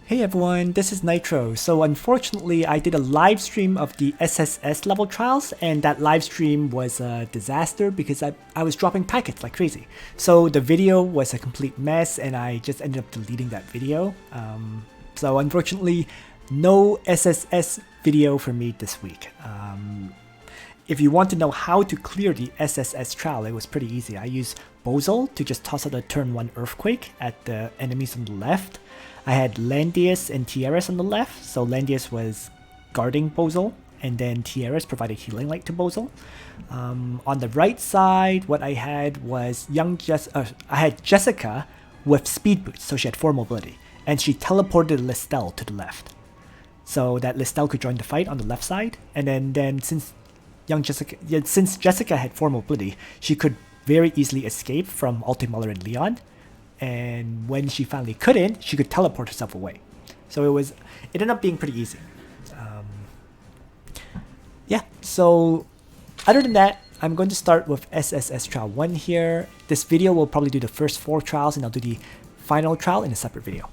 Hey everyone, this is Nitro. So unfortunately, I did a live stream of the SSS level trials, and that live stream was a disaster because I was dropping packets like crazy. So the video was a complete mess, and I just ended up deleting that video. So unfortunately, no SSS video for me this week. If you want to know how to clear the SSS trial, it was pretty easy. I used Bozel to just toss out a turn 1 earthquake at the enemies on the left. I had Landius and Tiaris on the left, so Landius was guarding Bozel, and then Tiaris provided healing light to Bozel. On the right side, what I had was I had Jessica with speed boots, so she had 4 mobility, and she teleported Listell to the left, so that Listell could join the fight on the left side. And then since Jessica had 4 mobility, she could very easily escape from Ultimuller and Leon. And when she finally couldn't, she could teleport herself away. So it ended up being pretty easy. Yeah, so other than that, I'm going to start with SSS Trial 1 here. This video will probably do the first 4 trials, and I'll do the final trial in a separate video.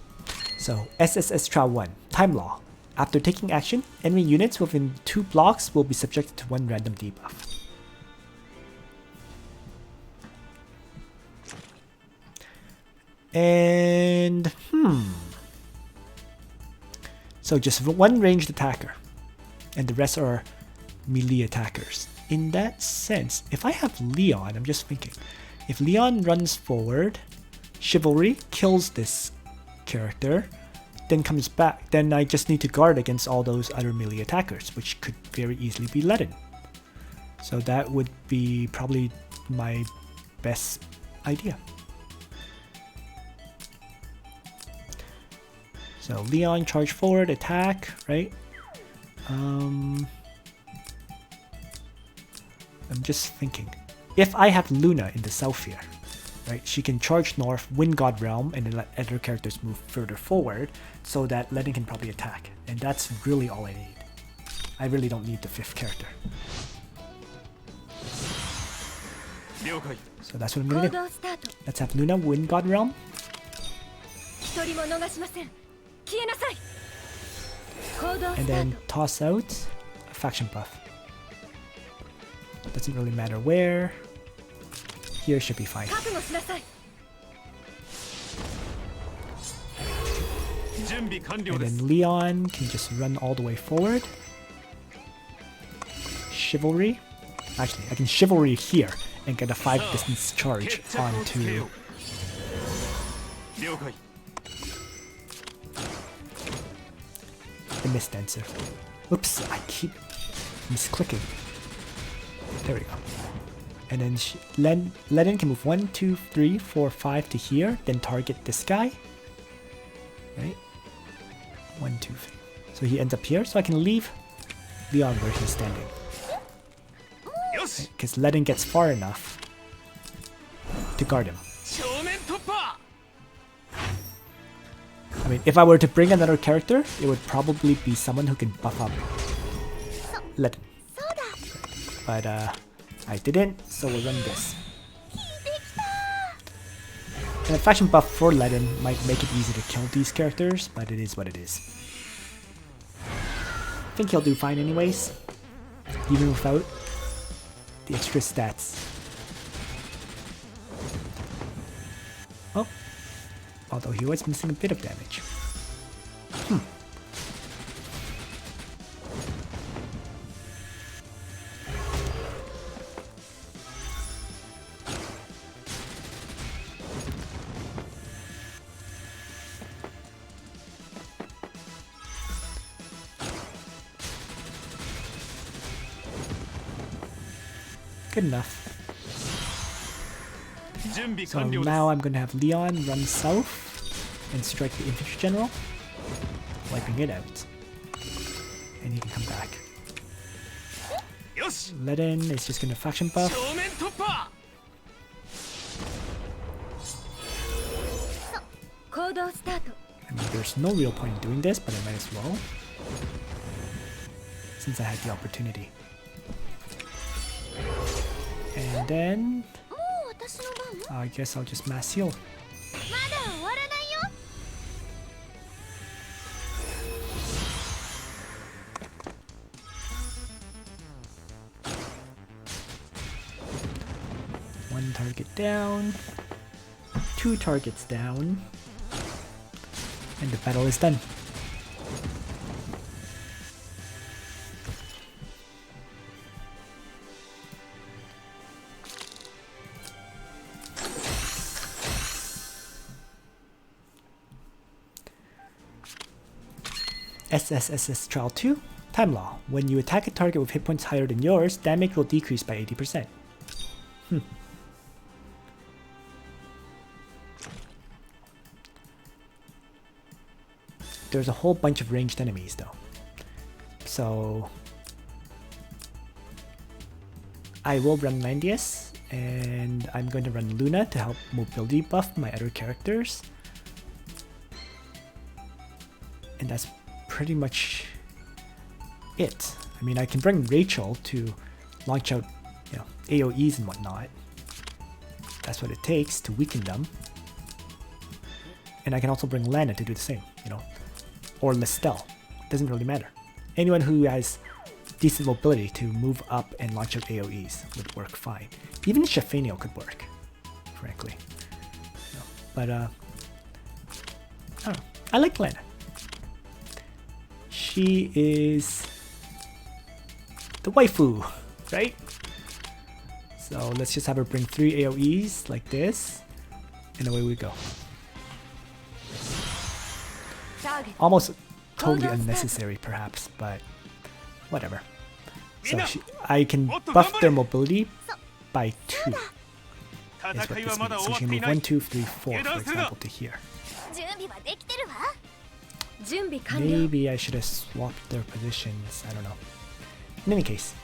So SSS Trial 1, Time Law. After taking action, enemy units within 2 blocks will be subjected to 1 random debuff. And so just 1 ranged attacker, and the rest are melee attackers. In that sense, if I have Leon, I'm just thinking, if Leon runs forward, Chivalry kills this character, then comes back, then I just need to guard against all those other melee attackers, which could very easily be Ledin. So that would be probably my best idea. So Leon, charge forward, attack, right? I'm just thinking, if I have Luna in the south here, right? She can charge north, win God Realm, and then let other characters move further forward, so that Ledin can probably attack. And that's really all I need. I really don't need the 5th character. So that's what I'm gonna do. Let's have Luna win God Realm. And then toss out a faction buff. Doesn't really matter where. Here should be fine. And then Leon can just run all the way forward. Chivalry. Actually, I can Chivalry here and get a 5 distance charge onto... the Misdancer. Oops, I keep misclicking. There we go. And then Ledin can move 1, 2, 3, 4, 5 to here, then target this guy. Right? 1, 2, 3. So he ends up here, so I can leave Leon where he's standing. Because Ledin gets far enough to guard him. I mean, if I were to bring another character, it would probably be someone who can buff up Ledin. But I didn't, so we'll run this. And a faction buff for Ledin might make it easy to kill these characters, but it is what it is. I think he'll do fine anyways, even without the extra stats. Oh, although he was missing a bit of damage. Good enough. So now I'm gonna have Leon run south and strike the infantry general, wiping it out. And he can come back. Ledin is just gonna faction buff. I mean, there's no real point in doing this, but I might as well, since I had the opportunity. And then I guess I'll just mass heal. target down. 2 targets down. And the battle is done. SSSS Trial 2, Time Law. When you attack a target with hit points higher than yours, damage will decrease by 80%. There's a whole bunch of ranged enemies though. So I will run Landius, and I'm going to run Luna to help mobility buff my other characters. And that's pretty much it. I mean, I can bring Rachel to launch out, you know, AoEs and whatnot. That's what it takes to weaken them. And I can also bring Lana to do the same, you know, or Listell. Doesn't really matter. Anyone who has decent mobility to move up and launch out AoEs would work fine. Even Shafaniel could work, frankly. No. But I don't know. I like Lana. She is the waifu, right? So let's just have her bring 3 AoEs like this, and away we go. Almost totally unnecessary perhaps, but whatever. So I can buff their mobility by 2. Is what this means. So she can move 1, 2, 3, 4, for example, to here. Maybe I should have swapped their positions, I don't know. In any case,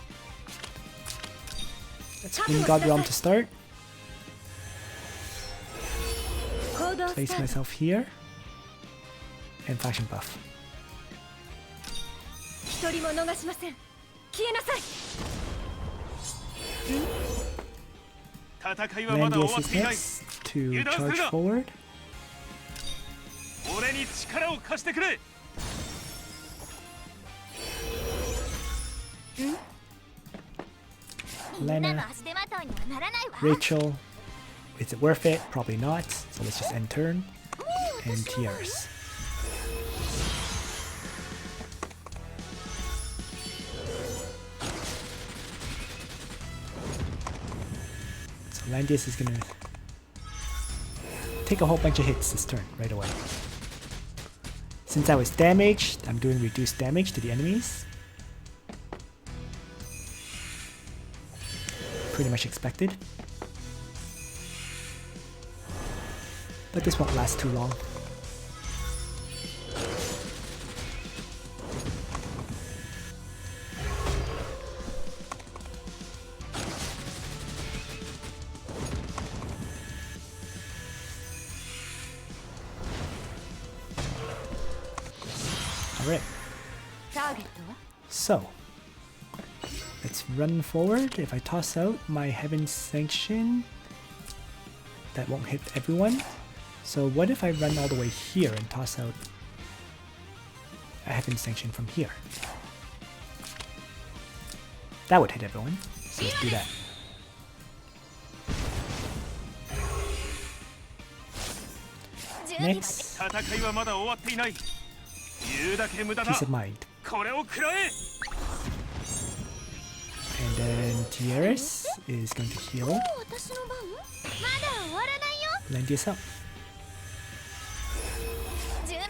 let's bring God Realm to start. Place myself here. And faction buff. Landius is next to charge forward. Lena, Rachel, is it worth it? Probably not, so let's just end turn. And Tiaris. So Landius is gonna take a whole bunch of hits this turn, right away. Since I was damaged, I'm doing reduced damage to the enemies. Pretty much expected. But this won't last too long. Alright. So, let's run forward. If I toss out my Heaven Sanction, that won't hit everyone. So what if I run all the way here and toss out a Heaven Sanction from here? That would hit everyone. So let's do that. Next, Peace of Mind. And then Tiaris is going to heal. Landius up.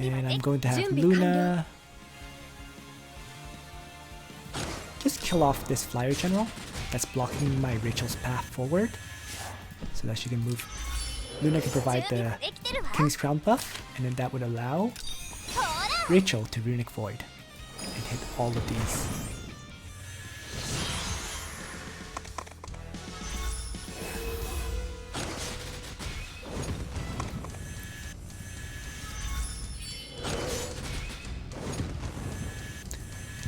And I'm going to have Luna just kill off this flyer general that's blocking my Rachel's path forward, so that she can move. Luna can provide the King's Crown buff, and then that would allow Rachel to Runic Void and hit all of these.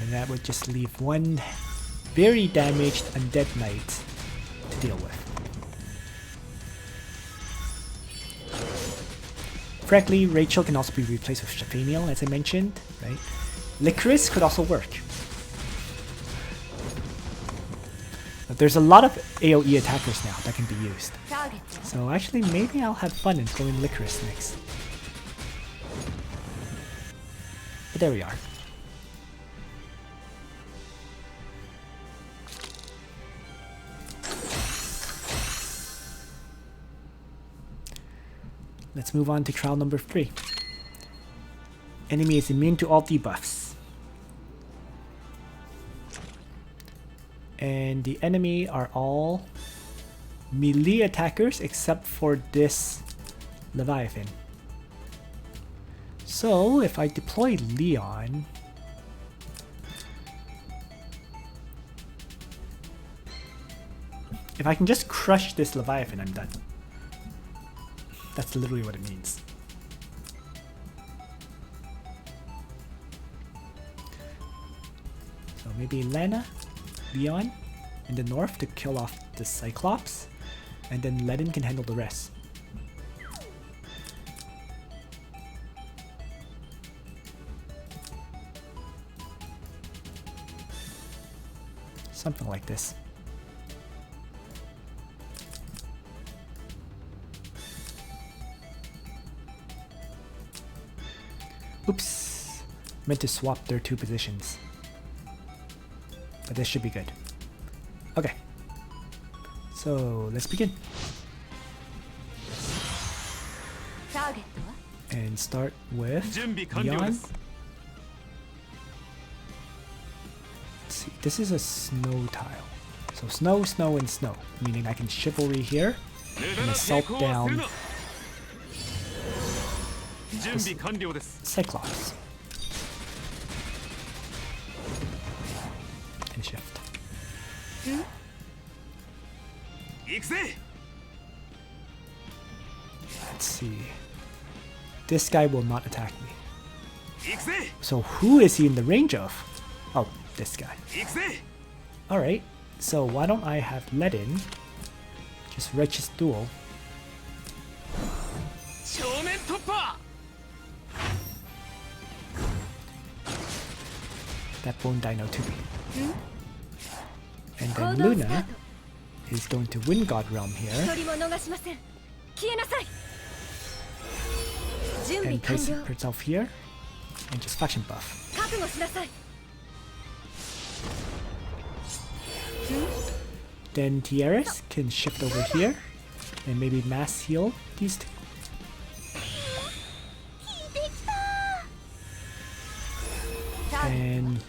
And that would just leave one very damaged Undead Knight to deal with. Frankly, Rachel can also be replaced with Shafaniel, as I mentioned, right? Langrisser could also work. But there's a lot of AoE attackers now that can be used. So actually, maybe I'll have fun in throwing Licorice next. But there we are. Let's move on to trial number 3. Enemy is immune to all debuffs. And the enemy are all melee attackers except for this Leviathan. So if I deploy Leon, if I can just crush this Leviathan, I'm done. That's literally what it means. So maybe Leon in the north to kill off the Cyclops, and then Ledin can handle the rest. Something like this. Oops, meant to swap their 2 positions. But this should be good. Okay, so let's begin. And start with Leon. Let's see, this is a snow tile. So snow, snow, and snow, meaning I can chivalry here and assault down Cyclops. And shift. Let's see. This guy will not attack me. So who is he in the range of? Oh, this guy. Alright, so why don't I have Ledin just Righteous Duel. That Bone Dino to me. And then Luna is going to win God Realm here. And place herself here. And just faction buff. Then Tiaris can shift over here. And maybe mass heal these two. And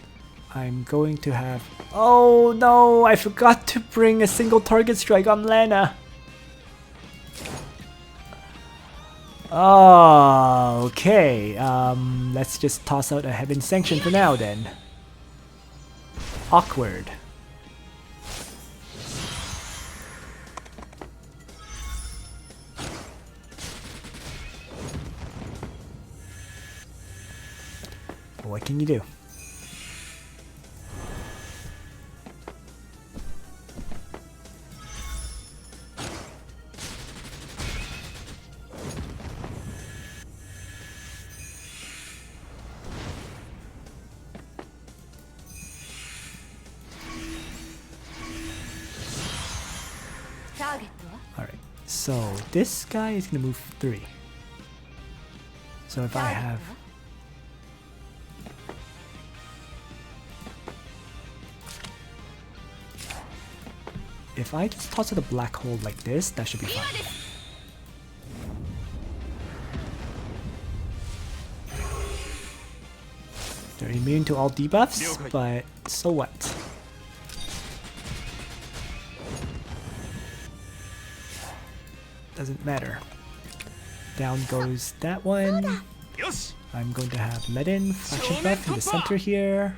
I'm going to have... Oh no! I forgot to bring a single target strike on Lana. Oh, okay. Let's just toss out a Heaven Sanction for now then. Awkward. What can you do? Alright, so this guy is going to move 3. So if I have... If I just toss it a black hole like this, that should be fine. They're immune to all debuffs, but so what? Doesn't matter. Down goes that one. I'm going to have Ledin, faction buff in the center here.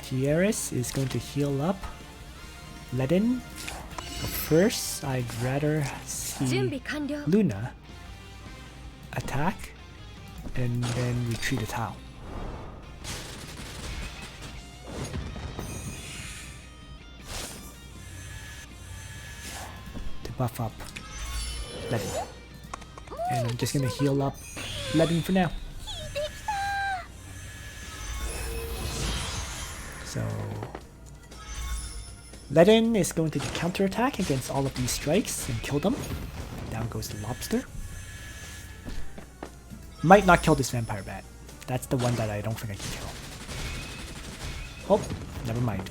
Tiaris is going to heal up Ledin. But first, I'd rather see Luna attack and then retreat a tile. To buff up Ledin. And I'm just gonna heal up Ledin for now. So Ledin is going to counterattack against all of these strikes and kill them. Down goes the lobster. Might not kill this vampire bat. That's the one that I don't think I can kill. Oh, never mind.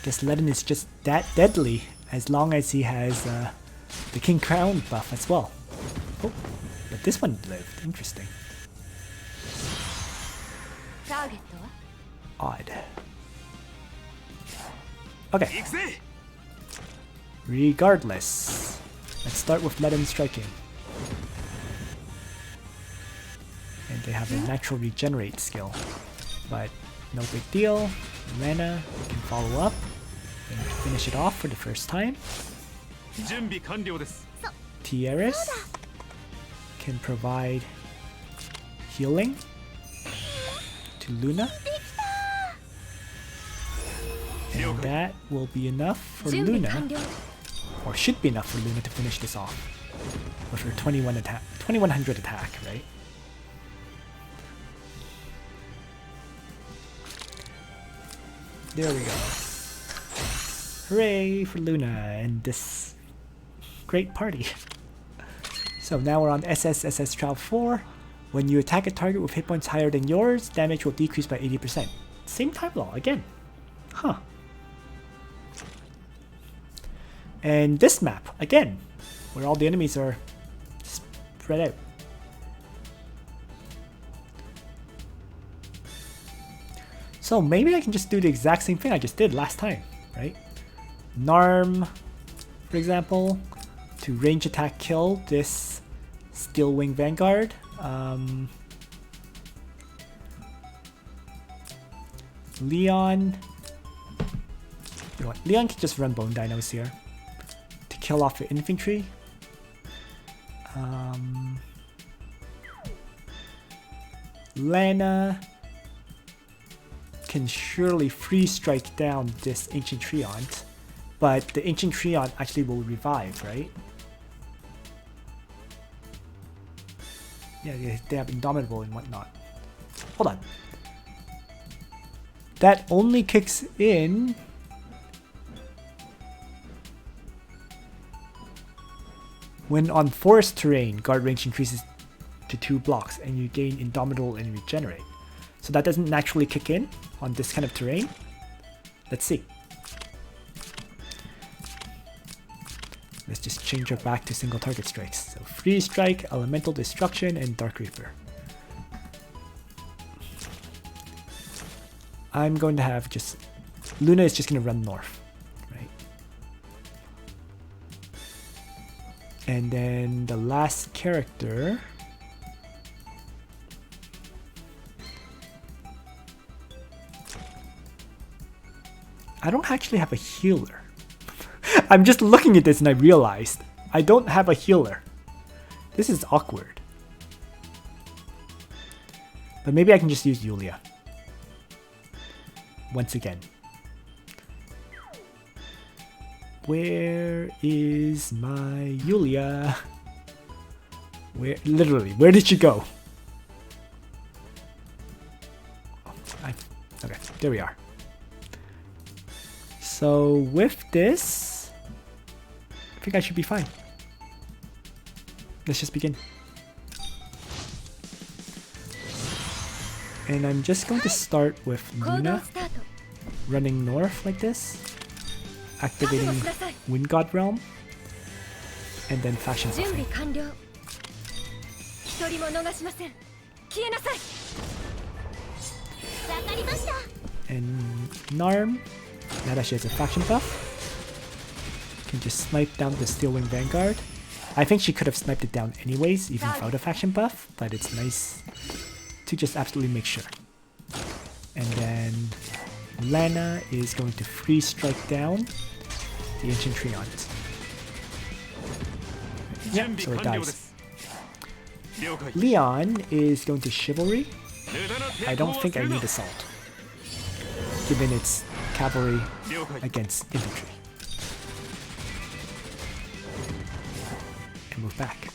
Guess Ledin is just that deadly as long as he has the King Crown buff as well. Oh, but this one lived. Interesting. Odd. Okay. Regardless, let's start with Ledin striking. And they have a natural regenerate skill, but no big deal. Mana can follow up and finish it off for the first time. Tiaris can provide healing to Luna. And that will be enough for Luna, or should be enough for Luna to finish this off with her 2100 attack, right? There we go. Hooray for Luna and this great party. So now we're on SSSS Trial 4. When you attack a target with hit points higher than yours, damage will decrease by 80%. Same time law again. Huh. And this map, again, where all the enemies are spread out. So maybe I can just do the exact same thing I just did last time, right? Narm, for example, to range attack kill this Steel Wing Vanguard. Leon, you know what? Leon can just run Bone Dinos here to kill off the infantry. Lana can surely free strike down this Ancient Treant, but the Ancient Treant actually will revive, right? Yeah, they have Indomitable and whatnot. Hold on. That only kicks in when on forest terrain, guard range increases to 2 blocks and you gain Indomitable and regenerate. So that doesn't naturally kick in on this kind of terrain. Let's see. Let's just change her back to single target strikes. So Free Strike, Elemental Destruction, and Dark Reaper. I'm going to have just... Luna is just going to run north, right? And then the last character... I don't actually have a healer. I'm just looking at this and I realized I don't have a healer. This is awkward. But maybe I can just use Yulia. Once again. Where is my Yulia? Literally, where did she go? Okay, there we are. So with this, I think I should be fine. Let's just begin. And I'm just going to start with Luna running north like this, activating Wind God Realm, and then Faction Suffering. And Narm, now that she has a faction buff, can just snipe down the Steel Wing Vanguard. I think she could have sniped it down anyways, even without a faction buff, but it's nice to just absolutely make sure. And then Lana is going to free strike down the Ancient Treant. Yeah, so it dies. Leon is going to Chivalry. I don't think I need Assault, given its cavalry against infantry. can move back.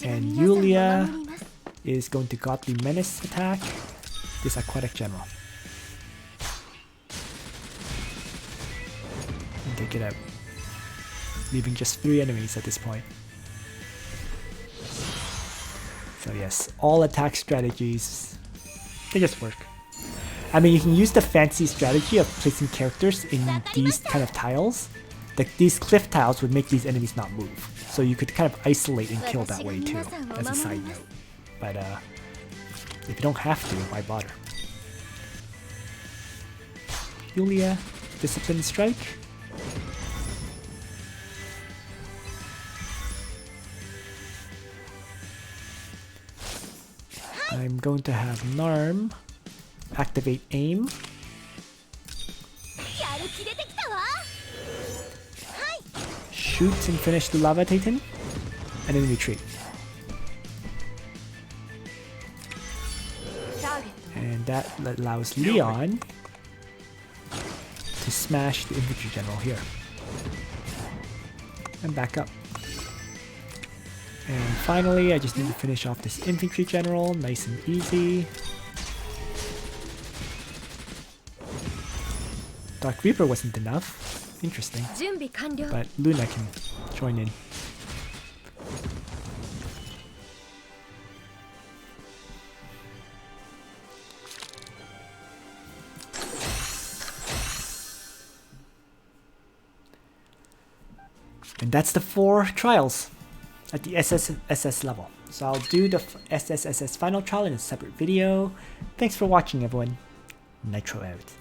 And Yulia is going to Godly Menace attack this Aquatic General. And take it out, leaving just 3 enemies at this point. So yes, all attack strategies, they just work. I mean, you can use the fancy strategy of placing characters in these kind of tiles. These cliff tiles would make these enemies not move. So you could kind of isolate and kill that way too, as a side note. But if you don't have to, why bother? Yulia, Discipline Strike. I'm going to have Narm activate Aim. Shoot and finish the Lava Titan, and then retreat. And that allows Leon to smash the Infantry General here. And back up. And finally, I just need to finish off this Infantry General, nice and easy. Dark Reaper wasn't enough. Interesting. But Luna can join in. And that's the 4 trials at the SSSS level. So I'll do the SSSS final trial in a separate video. Thanks for watching, everyone. Nitro out.